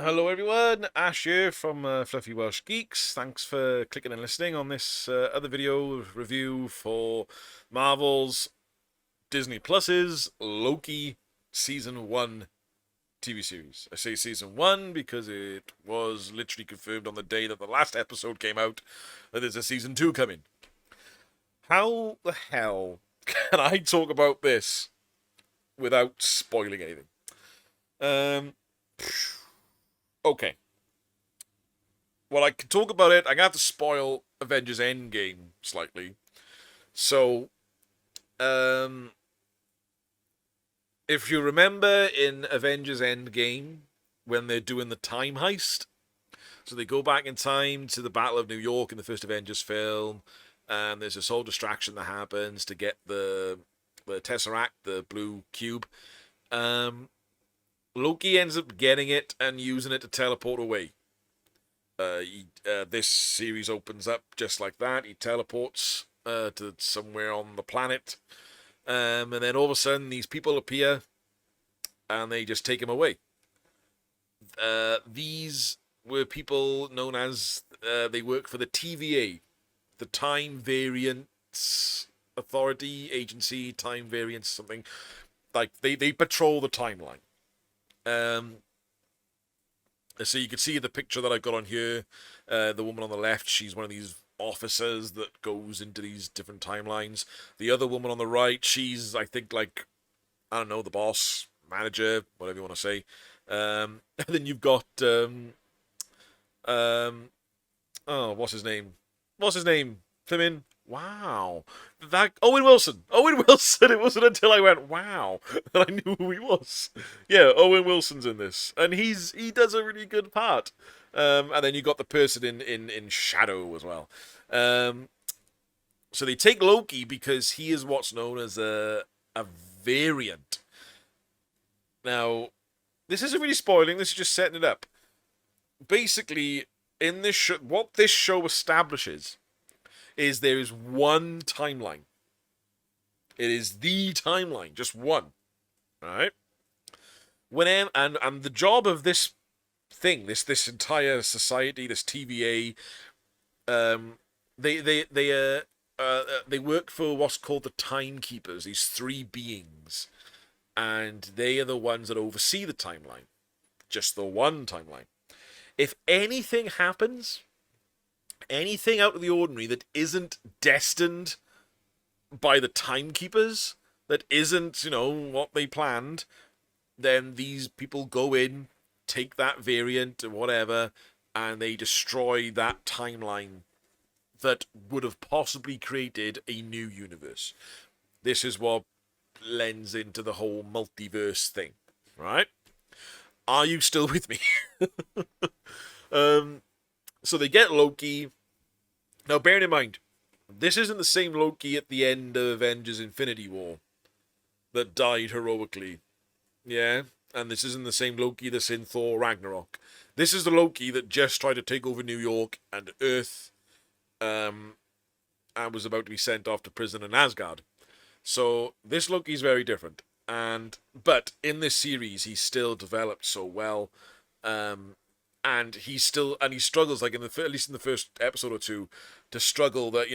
Hello everyone, Ash here from Fluffy Welsh Geeks. Thanks for clicking and listening on this other video review for Marvel's Disney Plus's Loki Season 1 TV series. I say Season 1 because it was literally confirmed on the day that the last episode came out that there's a Season 2 coming. How the hell can I talk about this without spoiling anything? Um, okay. Well, I can talk about it. I got to spoil Avengers Endgame slightly. So, um, if you remember in Avengers Endgame, when they're doing the time heist, so they go back in time to the Battle of New York in the first Avengers film, and there's this whole distraction that happens to get the Tesseract, the blue cube. Um, Loki ends up getting it and using it to teleport away. This series opens up just like that. He teleports to somewhere on the planet, and then all of a sudden these people appear, and they just take him away. These were people known as they work for the TVA, the Time Variance Authority Agency, Time Variance something. Like they patrol the timeline. Um, So you can see the picture that I've got on here. The woman on the left, she's one of these officers that goes into these different timelines. The other woman on the right, she's, I think, like, I don't know, the boss, manager, whatever you want to say. And then you've got, um, oh, what's his name? What's his name? Flimin'. Wow. That Owen Wilson. Owen Wilson. It wasn't until I went, wow, that I knew who he was. Yeah, Owen Wilson's in this. And he does a really good part. And then you got the person in Shadow as well. Um, so they take Loki because he is what's known as a variant. Now, this isn't really spoiling, this is just setting it up. Basically, in this show, what this show establishes is there is one timeline. It is the timeline, just one. Right? And the job of this thing, this entire society, this TVA, they work for what's called the timekeepers. These three beings, and they are the ones that oversee the timeline, just the one timeline. If anything happens, anything out of the ordinary that isn't destined by the timekeepers, that isn't, what they planned, then these people go in, take that variant or whatever, and they destroy that timeline that would have possibly created a new universe. This is what lends into the whole multiverse thing, right? Are you still with me? So they get Loki. Now, bearing in mind, this isn't the same Loki at the end of Avengers Infinity War that died heroically. Yeah? And this isn't the same Loki that's in Thor Ragnarok. This is the Loki that just tried to take over New York and Earth, and was about to be sent off to prison in Asgard. So this Loki's very different. But in this series, he's still developed so well. And he struggles, like at least in the first episode or two, to struggle that,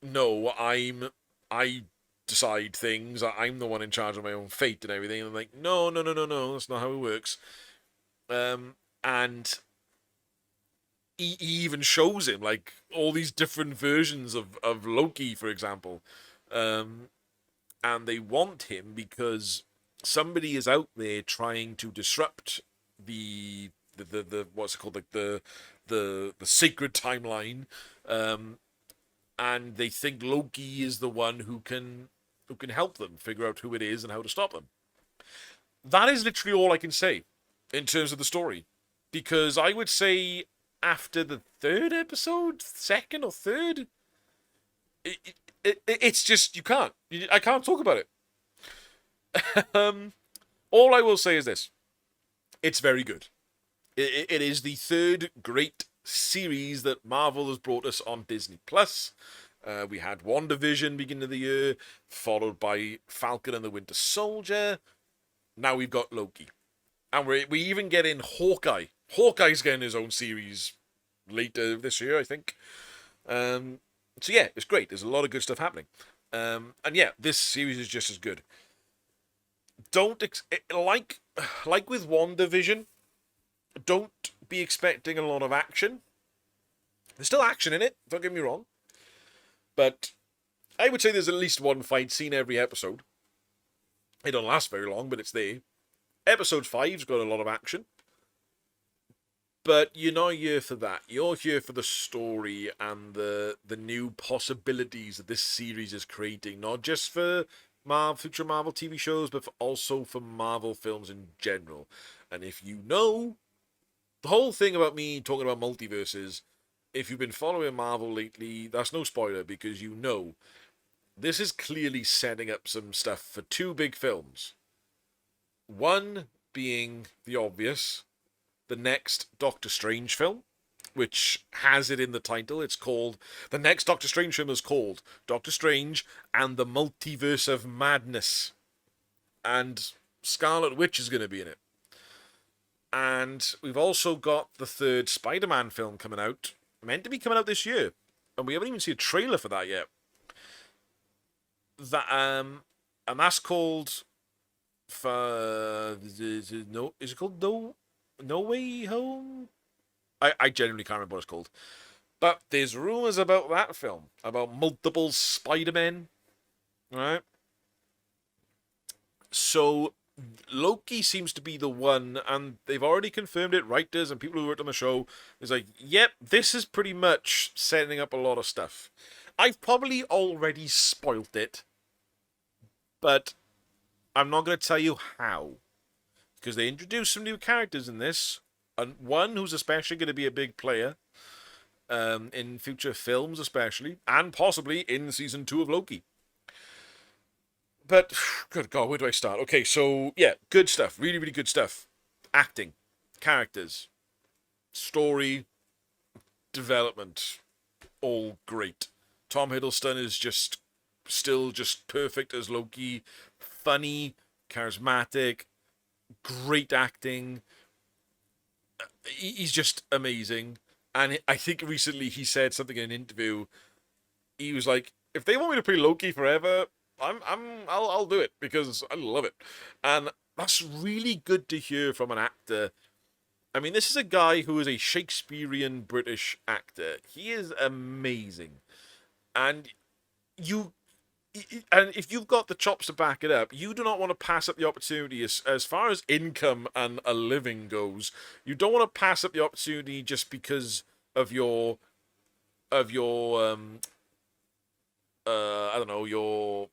no, I decide things, I'm the one in charge of my own fate and everything. And I'm like, no, no, no, no, no, that's not how it works. And he even shows him, like, all these different versions of Loki, for example. And they want him because somebody is out there trying to disrupt the what's it called, like the sacred timeline, and they think Loki is the one who can help them figure out who it is and how to stop them. That is literally all I can say in terms of the story, because I would say after the third episode, second or third, it's just I can't talk about it. All I will say is this: it's very good. It is the third great series that Marvel has brought us on Disney Plus. We had WandaVision beginning of the year, followed by Falcon and the Winter Soldier. Now we've got Loki. And we even get in Hawkeye. Hawkeye's getting his own series later this year, I think. So yeah, it's great. There's a lot of good stuff happening. And yeah, this series is just as good. Like with WandaVision, don't be expecting a lot of action. There's still action in it, don't get me wrong. But I would say there's at least one fight scene every episode. It don't last very long, but it's there. Episode 5's got a lot of action. But you're not here for that. You're here for the story and the new possibilities that this series is creating. Not just for future Marvel TV shows, but also for Marvel films in general. And if you know, the whole thing about me talking about multiverses, if you've been following Marvel lately, that's no spoiler because you know this is clearly setting up some stuff for 2 big films. One being the obvious, the next Doctor Strange film, which has it in the title. It's called, the next Doctor Strange film is called Doctor Strange and the Multiverse of Madness. And Scarlet Witch is going to be in it. And we've also got the 3rd Spider-Man film coming out, meant to be coming out this year. And we haven't even seen a trailer for that yet. And that's called is it called No Way Home? I genuinely can't remember what it's called. But there's rumours about that film, about multiple Spider-Men, right? So Loki seems to be the one, and they've already confirmed it, writers and people who worked on the show. It's like, yep, this is pretty much setting up a lot of stuff. I've probably already spoilt it, but I'm not going to tell you how. Because they introduced some new characters in this. And one who's especially going to be a big player in future films especially. And possibly in season 2 of Loki. But, good God, where do I start? Okay, so, yeah, good stuff. Really, really good stuff. Acting. Characters. Story. Development. All great. Tom Hiddleston is still just perfect as Loki. Funny. Charismatic. Great acting. He's just amazing. And I think recently he said something in an interview. He was like, if they want me to play Loki forever, I'll do it because I love it. And that's really good to hear from an actor. I mean, this is a guy who is a Shakespearean British actor. He is amazing. And if you've got the chops to back it up, you do not want to pass up the opportunity as far as income and a living goes. You don't want to pass up the opportunity just because of your I don't know, your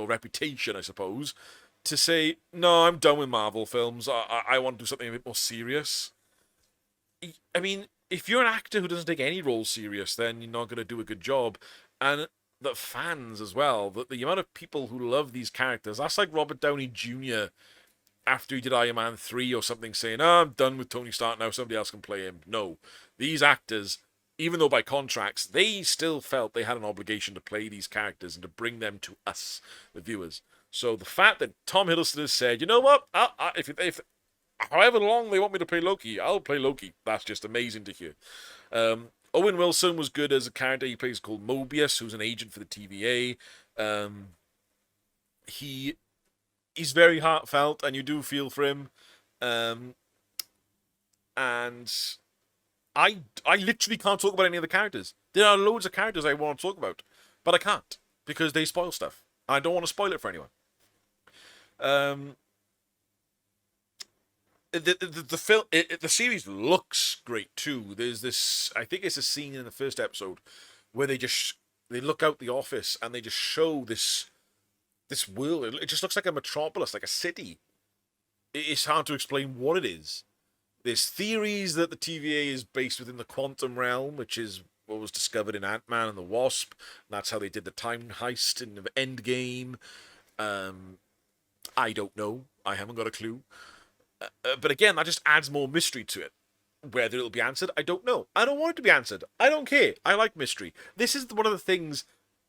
reputation, I suppose, to say, no, I'm done with Marvel films. I want to do something a bit more serious. I mean, if you're an actor who doesn't take any role serious, then you're not going to do a good job. And the fans as well, the amount of people who love these characters, that's like Robert Downey Jr. after he did Iron Man 3 or something saying, oh, I'm done with Tony Stark now, somebody else can play him. No. These actors, even though by contracts, they still felt they had an obligation to play these characters and to bring them to us, the viewers. So the fact that Tom Hiddleston has said, you know what, if however long they want me to play Loki, I'll play Loki. That's just amazing to hear. Owen Wilson was good as a character he plays called Mobius, who's an agent for the TVA. He's very heartfelt, and you do feel for him. And I literally can't talk about any of the characters. There are loads of characters I want to talk about, but I can't because they spoil stuff. I don't want to spoil it for anyone. The series looks great too. There's this, I think it's a scene in the first episode where they look out the office and they just show this world. It just looks like a metropolis, like a city. It's hard to explain what it is. There's theories that the TVA is based within the quantum realm, which is what was discovered in Ant-Man and the Wasp. And that's how they did the time heist in the Endgame. I don't know. I haven't got a clue. But again, that just adds more mystery to it. Whether it'll be answered, I don't know. I don't want it to be answered. I don't care. I like mystery. This is one of the things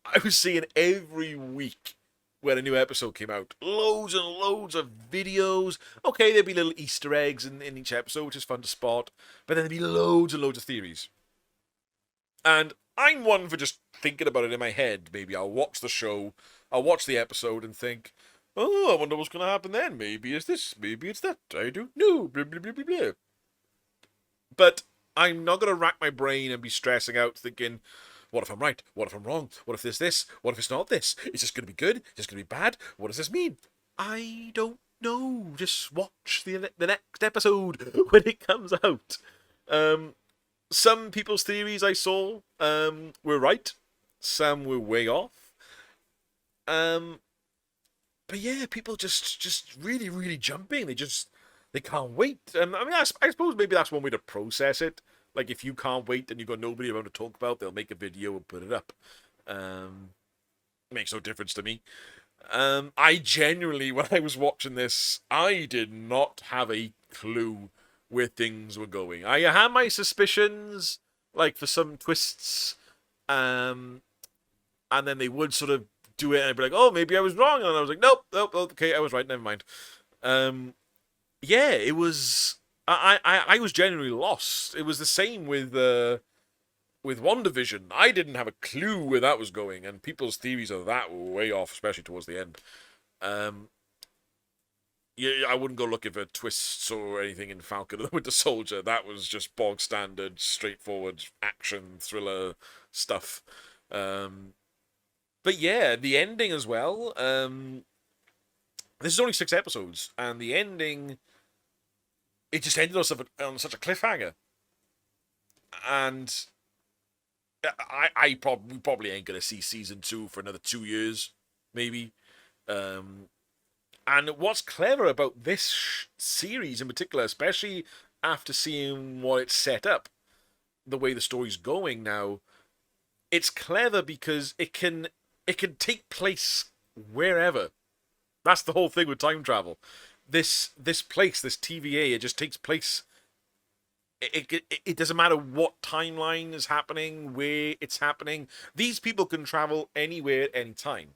I was seeing every week when a new episode came out. Loads and loads of videos. Okay, there'd be little Easter eggs in each episode, which is fun to spot. But then there'd be loads and loads of theories. And I'm one for just thinking about it in my head. Maybe I'll watch the show, I'll watch the episode and think, oh, I wonder what's going to happen then. Maybe it's this, maybe it's that. I don't know. Blah, blah, blah, blah, blah. But I'm not going to rack my brain and be stressing out thinking, what if I'm right? What if I'm wrong? What if there's this? What if it's not this? Is this going to be good? Is this going to be bad? What does this mean? I don't know. Just watch the next episode when it comes out. Some people's theories I saw were right. Some were way off. But yeah, people just really, really jumping. They can't wait. I mean, I suppose maybe that's one way to process it. Like, if you can't wait and you've got nobody around to talk about, they'll make a video and put it up. Makes no difference to me. I genuinely, when I was watching this, I did not have a clue where things were going. I had my suspicions, like, for some twists, and then they would sort of do it, and I'd be like, oh, maybe I was wrong, and I was like, nope, okay, I was right, never mind. Yeah, it was... I was genuinely lost. It was the same with WandaVision. I didn't have a clue where that was going, and people's theories of that were way off, especially towards the end. Yeah, I wouldn't go looking for twists or anything in Falcon and the Winter Soldier. That was just bog standard, straightforward action thriller stuff. But yeah, the ending as well. This is only 6 episodes, and the ending, it just ended on such a cliffhanger. And I probably ain't gonna see season 2 for another 2 years, maybe. And what's clever about this series in particular, especially after seeing what it's set up, the way the story's going now, it's clever because it can take place wherever. That's the whole thing with time travel. This place, this TVA, it just takes place. It doesn't matter what timeline is happening, where it's happening. These people can travel anywhere at any time.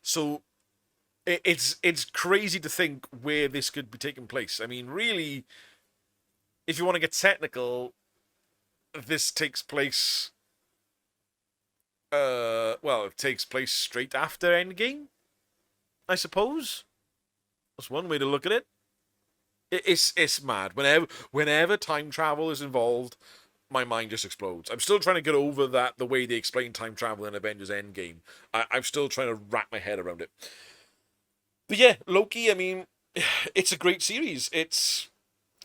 So it's crazy to think where this could be taking place. I mean, really, if you want to get technical, this takes place. It takes place straight after Endgame, I suppose. That's one way to look at it. It's mad. Whenever time travel is involved, my mind just explodes. I'm still trying to get over that, the way they explain time travel in Avengers Endgame. I'm still trying to wrap my head around it. But yeah, Loki, I mean, it's a great series. It's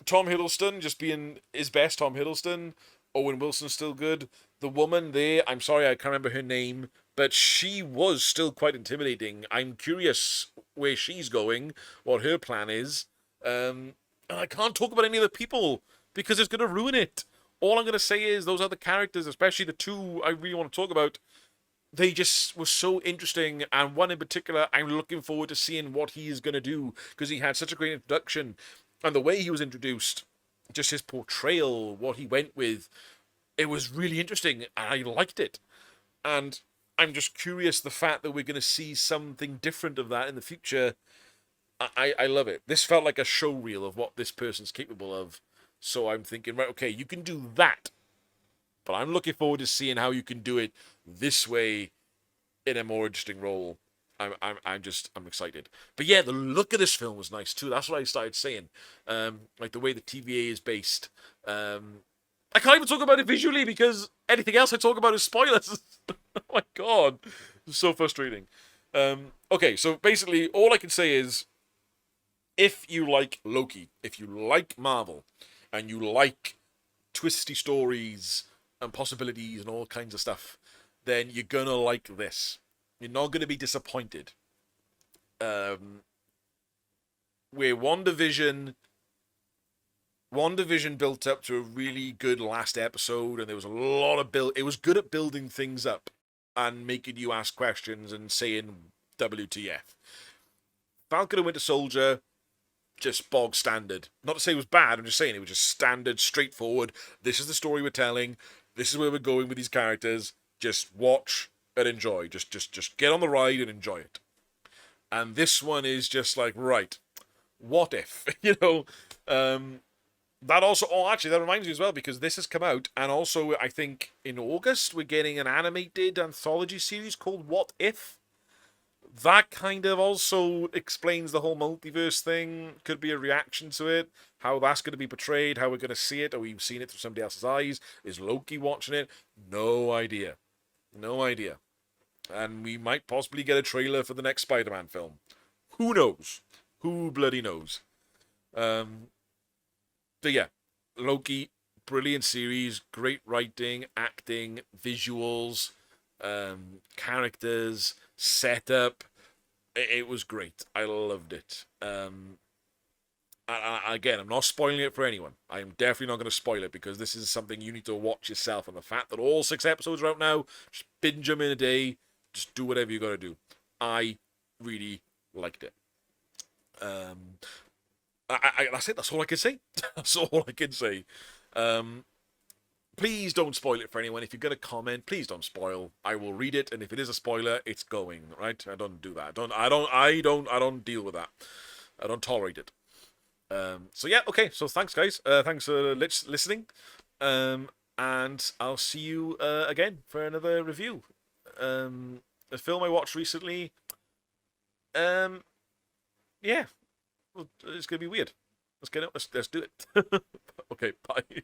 Tom Hiddleston just being his best Tom Hiddleston. Owen Wilson's still good. The woman there, I'm sorry, I can't remember her name, but she was still quite intimidating. I'm curious where she's going, what her plan is. And I can't talk about any of the people because it's going to ruin it. All I'm going to say is those other characters, especially the two I really want to talk about, they just were so interesting. And one in particular, I'm looking forward to seeing what he is going to do because he had such a great introduction. And the way he was introduced, just his portrayal, what he went with, it was really interesting. And I liked it. And I'm just curious the fact that we're going to see something different of that in the future. I love it. This felt like a show reel of what this person's capable of. So I'm thinking, right, okay, you can do that. But I'm looking forward to seeing how you can do it this way in a more interesting role. I'm excited. But yeah, the look of this film was nice too. That's what I started saying. Like the way the TVA is based. I can't even talk about it visually because anything else I talk about is spoilers. Oh my god. It's so frustrating. Okay, so basically all I can say is, if you like Loki, if you like Marvel, and you like twisty stories and possibilities and all kinds of stuff, then you're gonna like this. You're not gonna be disappointed. Where WandaVision built up to a really good last episode, and there was a lot of build. It was good at building things up and making you ask questions and saying WTF. Falcon and Winter Soldier, just bog standard. Not to say it was bad, I'm just saying it was just standard, straightforward. This is the story we're telling. This is where we're going with these characters. Just watch and enjoy. Just get on the ride and enjoy it. And this one is just like, right, what if? You know, that also, oh, actually, that reminds me as well, because this has come out, and also, I think in August, we're getting an animated anthology series called What If? That kind of also explains the whole multiverse thing. Could be a reaction to it. How that's going to be portrayed, how we're going to see it. Are we seeing it through somebody else's eyes? Is Loki watching it? No idea. No idea. And we might possibly get a trailer for the next Spider-Man film. Who knows? Who bloody knows? Um, but yeah, Loki, brilliant series, great writing, acting, visuals, characters, setup. It was great. I loved it. Again, I'm not spoiling it for anyone. I am definitely not going to spoil it because this is something you need to watch yourself. And the fact that all 6 episodes are out now, just binge them in a day. Just do whatever you got to do. I really liked it. Um, that's it. That's all I can say. That's all I can say. Um, please don't spoil it for anyone. If you're gonna comment, please don't spoil. I will read it, and if it is a spoiler, it's going right. I don't do that. I don't deal with that. I don't tolerate it. So yeah, okay. So thanks, guys. Thanks for listening. And I'll see you again for another review. A film I watched recently. Um, yeah, well, it's gonna be weird. Let's get it. Let's do it. Okay, bye.